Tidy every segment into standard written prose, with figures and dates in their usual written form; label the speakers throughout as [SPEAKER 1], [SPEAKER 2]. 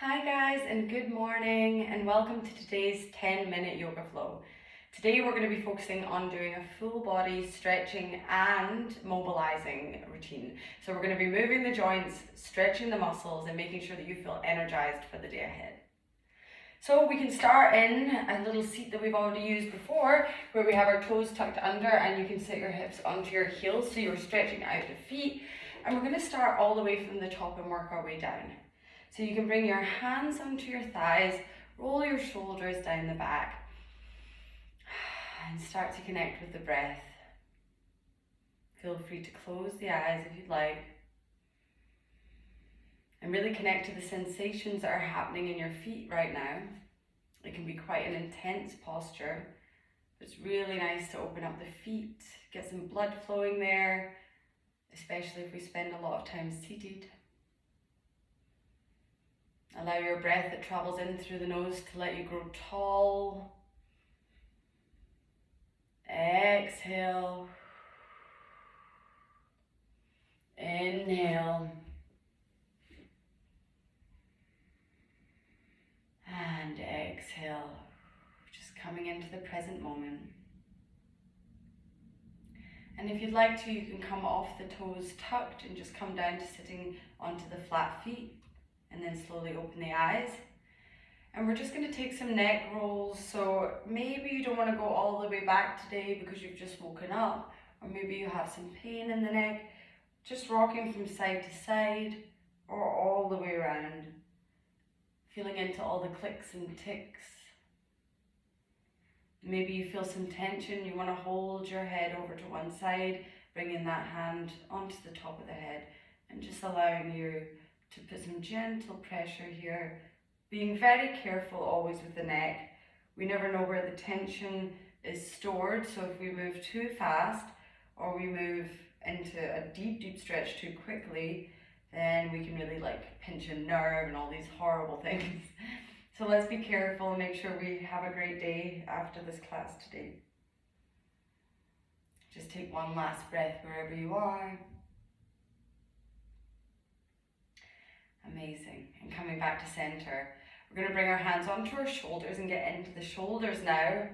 [SPEAKER 1] Hi guys, and good morning, and welcome to today's 10-minute yoga flow. Today we're going to be focusing on doing a full body stretching and mobilizing routine. So we're going to be moving the joints, stretching the muscles, and making sure that you feel energized for the day ahead. So we can start in a little seat that we've already used before, where we have our toes tucked under and you can sit your hips onto your heels so you're stretching out the feet. And we're going to start all the way from the top and work our way down. So you can bring your hands onto your thighs, roll your shoulders down the back, and start to connect with the breath. Feel free to close the eyes if you'd like. And really connect to the sensations that are happening in your feet right now. It can be quite an intense posture. It's really nice to open up the feet, get some blood flowing there, especially if we spend a lot of time seated. Allow your breath that travels in through the nose to let you grow tall. Exhale. Inhale. And exhale. Just coming into the present moment. And if you'd like to, you can come off the toes tucked and just come down to sitting onto the flat feet. And then slowly open the eyes. And we're just going to take some neck rolls. So maybe you don't want to go all the way back today because you've just woken up, or maybe you have some pain in the neck. Just rocking from side to side or all the way around. Feeling into all the clicks and ticks. Maybe you feel some tension. You want to hold your head over to one side, bringing that hand onto the top of the head and just allowing you to put some gentle pressure here, being very careful always with the neck. We never know where the tension is stored, so if we move too fast or we move into a deep stretch too quickly, then we can really pinch a nerve and all these horrible things. So let's be careful and make sure we have a great day after this class today. Just take one last breath wherever you are. Amazing. And coming back to center, we're going to bring our hands onto our shoulders and get into the shoulders now.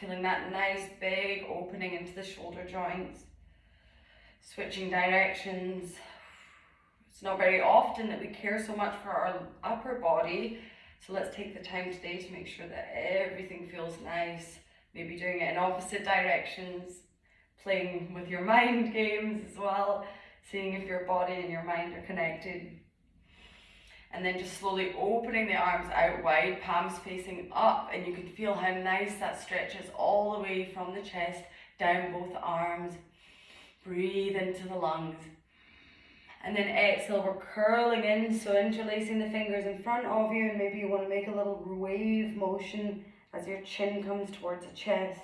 [SPEAKER 1] Feeling that nice big opening into the shoulder joints. Switching directions. It's not very often that we care so much for our upper body, so let's take the time today to make sure that everything feels nice. Maybe doing it in opposite directions, playing with your mind games as well, seeing if your body and your mind are connected. And then just slowly opening the arms out wide, palms facing up, and you can feel how nice that stretches all the way from the chest down both arms. Breathe into the lungs. And then exhale, we're curling in, so interlacing the fingers in front of you, and maybe you want to make a little wave motion as your chin comes towards the chest.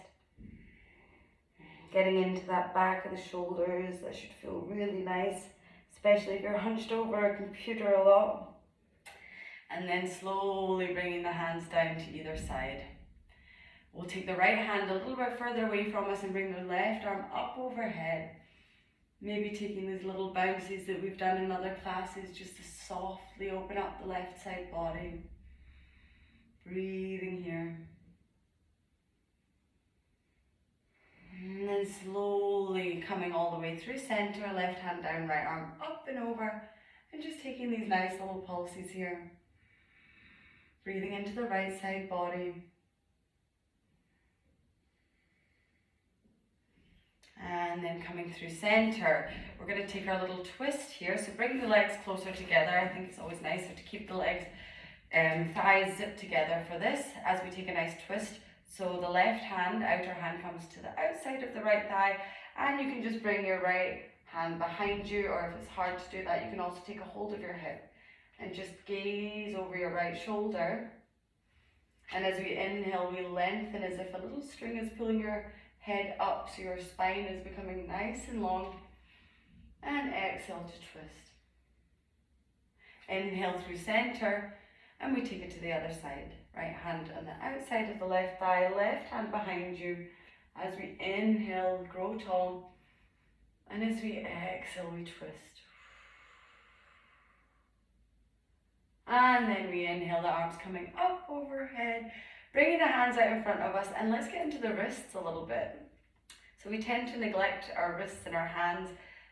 [SPEAKER 1] Getting into that back of the shoulders, that should feel really nice, especially if you're hunched over a computer a lot. And then slowly bringing the hands down to either side. We'll take the right hand a little bit further away from us and bring the left arm up overhead. Maybe taking these little bounces that we've done in other classes just to softly open up the left side body. Breathing here. And then slowly coming all the way through center, left hand down, right arm up and over. And just taking these nice little pulses here. Breathing into the right side body. And then coming through center, we're going to take our little twist here. So bring the legs closer together. I think it's always nicer to keep the legs, thighs zipped together for this as we take a nice twist. So the left hand, outer hand, comes to the outside of the right thigh, and you can just bring your right hand behind you, or if it's hard to do that, you can also take a hold of your hip and just gaze over your right shoulder. And as we inhale, we lengthen as if a little string is pulling your head up, so your spine is becoming nice and long. And exhale to twist. Inhale through center, and we take it to the other side. Right hand on the outside of the left thigh, left hand behind you. As we inhale, grow tall. And as we exhale, we twist. And then we inhale, the arms coming up overhead, bringing the hands out in front of us, and let's get into the wrists a little bit. So we tend to neglect our wrists and our hands,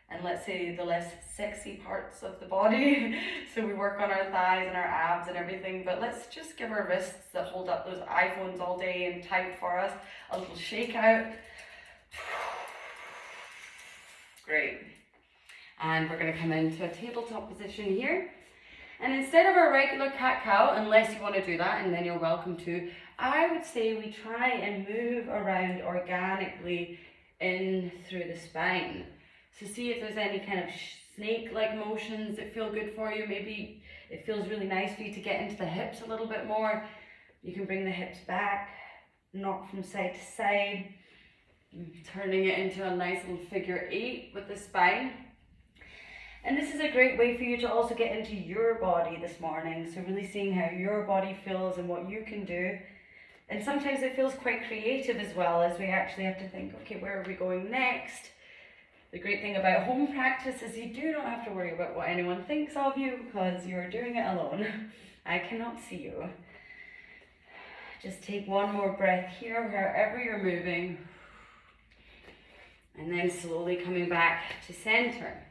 [SPEAKER 1] and let's say the less sexy parts of the body. So we work on our thighs and our abs and everything, but let's just give our wrists that hold up those iPhones all day and type for us a little shake out. Great. And we're going to come into a tabletop position here. And instead of our regular cat-cow, unless you want to do that, and then you're welcome to, I would say we try and move around organically in through the spine. So see if there's any kind of snake-like motions that feel good for you. Maybe it feels really nice for you to get into the hips a little bit more. You can bring the hips back, knock from side to side, turning it into a nice little figure 8 with the spine. And this is a great way for you to also get into your body this morning. So really seeing how your body feels and what you can do. And sometimes it feels quite creative as well, as we actually have to think, okay, where are we going next? The great thing about home practice is you do not have to worry about what anyone thinks of you because you're doing it alone. I cannot see you. Just take one more breath here, wherever you're moving. And then slowly coming back to center.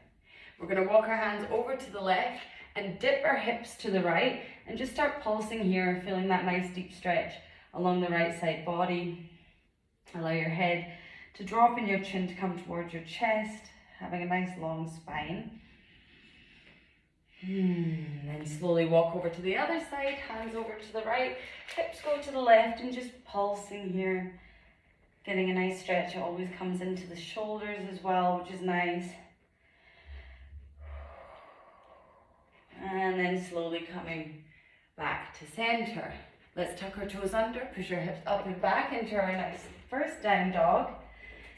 [SPEAKER 1] We're going to walk our hands over to the left and dip our hips to the right and just start pulsing here, feeling that nice deep stretch along the right side body. Allow your head to drop and your chin to come towards your chest, having a nice long spine. Then slowly walk over to the other side, hands over to the right, hips go to the left, and just pulsing here. Getting a nice stretch, it always comes into the shoulders as well, which is nice. And then slowly coming back to center. Let's tuck our toes under, push our hips up and back into our nice first down dog.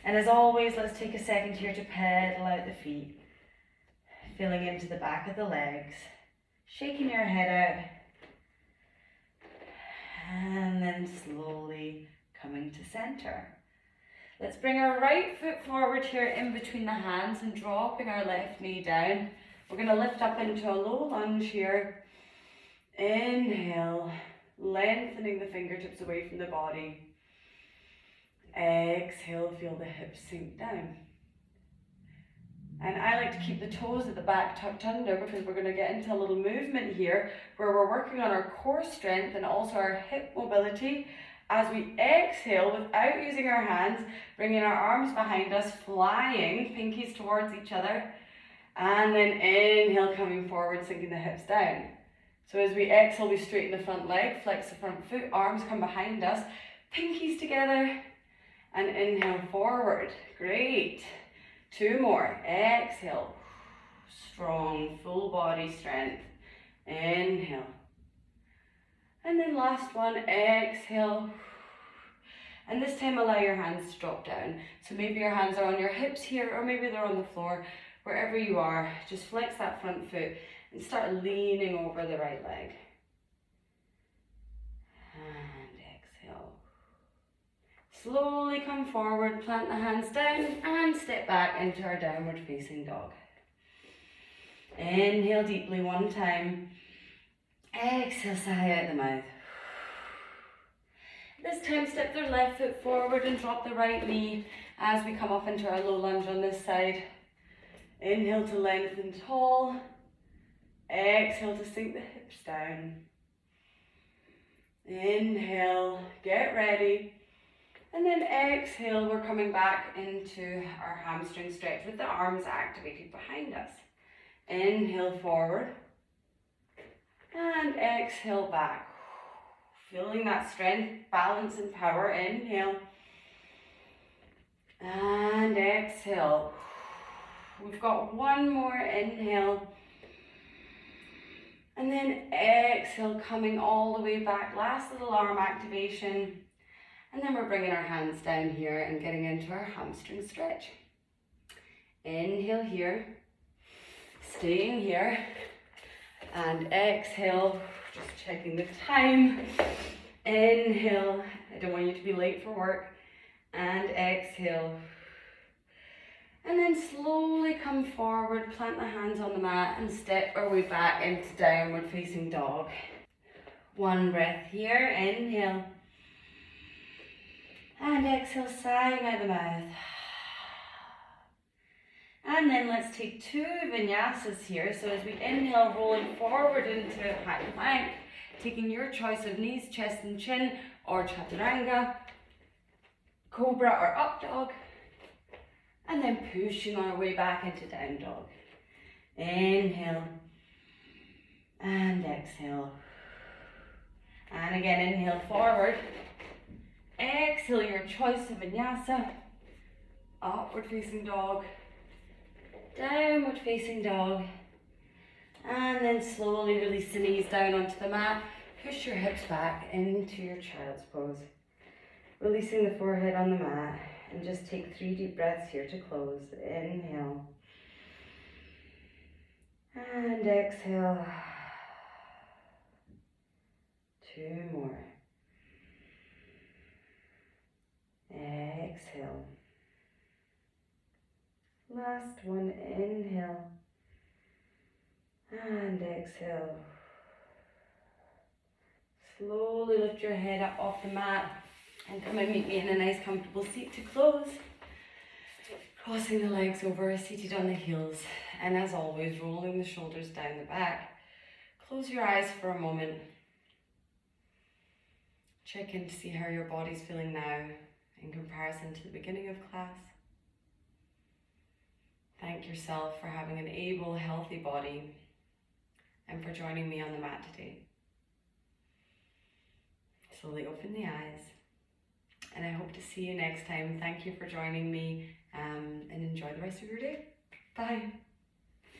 [SPEAKER 1] And as always, let's take a second here to pedal out the feet. Feeling into the back of the legs. Shaking your head out. And then slowly coming to center. Let's bring our right foot forward here in between the hands and dropping our left knee down. We're going to lift up into a low lunge here. Inhale, lengthening the fingertips away from the body. Exhale, feel the hips sink down. And I like to keep the toes at the back tucked under because we're going to get into a little movement here where we're working on our core strength and also our hip mobility. As we exhale without using our hands, bringing our arms behind us, flying, pinkies towards each other. And then inhale, coming forward, sinking the hips down. So as we exhale, we straighten the front leg, flex the front foot, arms come behind us, pinkies together, and inhale forward. Great. 2 more. Exhale. Strong, full body strength. Inhale. And then last one, exhale. And this time allow your hands to drop down. So maybe your hands are on your hips here, or maybe they're on the floor. Wherever you are, just flex that front foot and start leaning over the right leg. And exhale. Slowly come forward, plant the hands down and step back into our downward facing dog. Inhale deeply 1 time. Exhale, sigh out the mouth. This time step their left foot forward and drop the right knee as we come up into our low lunge on this side. Inhale to lengthen tall. Exhale to sink the hips down. Inhale, get ready. And then exhale, we're coming back into our hamstring stretch with the arms activated behind us. Inhale forward. And exhale back. Feeling that strength, balance and power. Inhale. And exhale. We've got 1 more inhale. And then exhale, coming all the way back. Last little arm activation. And then we're bringing our hands down here and getting into our hamstring stretch. Inhale here. Staying here. And exhale, just checking the time. Inhale. I don't want you to be late for work. And exhale. And then slowly come forward, plant the hands on the mat and step our way back into downward facing dog. One breath here, inhale. And exhale, sighing out the mouth. And then let's take 2 vinyasas here. So as we inhale, rolling forward into high plank, taking your choice of knees, chest and chin, or chaturanga, cobra or up dog. And then pushing our way back into down dog. Inhale. And exhale. And again, inhale forward. Exhale your choice of vinyasa. Upward facing dog. Downward facing dog. And then slowly release the knees down onto the mat. Push your hips back into your child's pose. Releasing the forehead on the mat. And just take 3 deep breaths here to close. Inhale. And exhale. 2 more. Exhale. Last one, inhale. And exhale. Slowly lift your head up off the mat and come and meet me in a nice comfortable seat to close. Crossing the legs over, seated on the heels. And as always, rolling the shoulders down the back. Close your eyes for a moment. Check in to see how your body's feeling now in comparison to the beginning of class. Thank yourself for having an able, healthy body and for joining me on the mat today. Slowly open the eyes and I hope to see you next time. Thank you for joining me and enjoy the rest of your day. Bye.